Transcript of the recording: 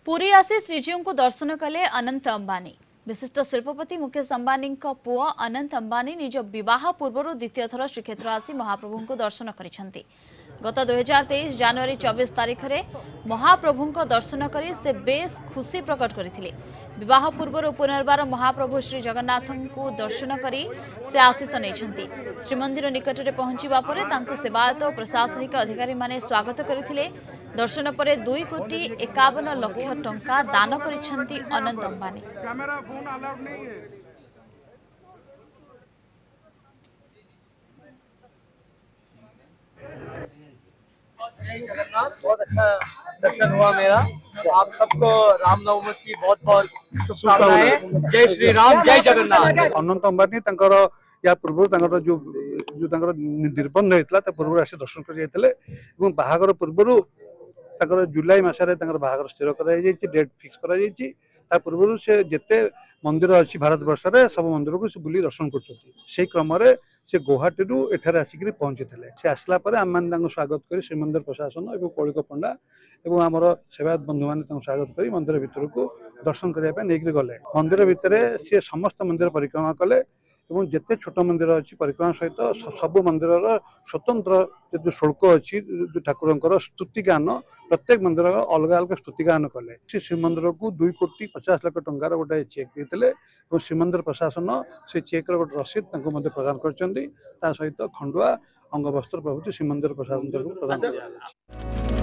पुरी आसी श्रीजीव को दर्शन कले अनंत अंबानी। विशिष्ट शिल्पपति मुकेश अंबानी पुओ अनंत अंबानी निज विवाह पूर्व द्वितीय थर श्रीक्षेत्र आसी महाप्रभु को दर्शन करिसेंती। गत 2023 जनवरी 24 तारिख में महाप्रभु को दर्शन करी से बेस खुशी प्रकट करथिले। विवाह पूर्व पुनर्बार महाप्रभु श्री जगन्नाथ को दर्शन करी से आशीष नहीं। श्रीमंदिर निकट में पहुंचवा पर तांको सेवायत और प्रशासनिक अधिकारी माने स्वागत करथिले। दर्शन पर 2,51 लाख टंका दान करिसेंती अनंत अंबानी। बहुत अच्छा दर्शन हुआ मेरा। आप सबको रामनवमी की बहुत बहुत शुभकामनाएं। जय श्री राम, जय जगन्नाथ। अनंत अंबानी या पूर्व जो निर्बंध होता पूर्व आसी दर्शन कर बाहागर पूर्व जुलाई मसरे बाहागर स्थिर कर डेट फिक्स कर पूर्व से जिते मंदिर अच्छी भारत वर्ष में सब मंदिर को से बुली दर्शन कर क्रम से गुवाहाटी एठार आसिक पहुंची से आसला आम मैंने स्वागत कर श्रीमंदिर प्रशासन और कौलिक पंडा और आमर सेवायत बंधु मैंने स्वागत कर मंदिर भीतर को दर्शन करने गले। मंदिर भितर सी समस्त मंदिर परिक्रमा कले और जिते छोट मंदिर अच्छी परिक्रमा सहित सब मंदिर स्वतंत्र जो शुल्क अच्छी ठाकुर स्तुति गान प्रत्येक मंदिर अलग अलग स्तुति गान कले। श्रीमंदिर को 2,50 लाख टंकार गोटे चेक देते श्रीमंदिर प्रशासन से चेक्र गोटे रसीद प्रदान कर सहित खंडुआ अंगवस्त्र प्रभृति श्रीमंदिर प्रशासन प्रदान कर।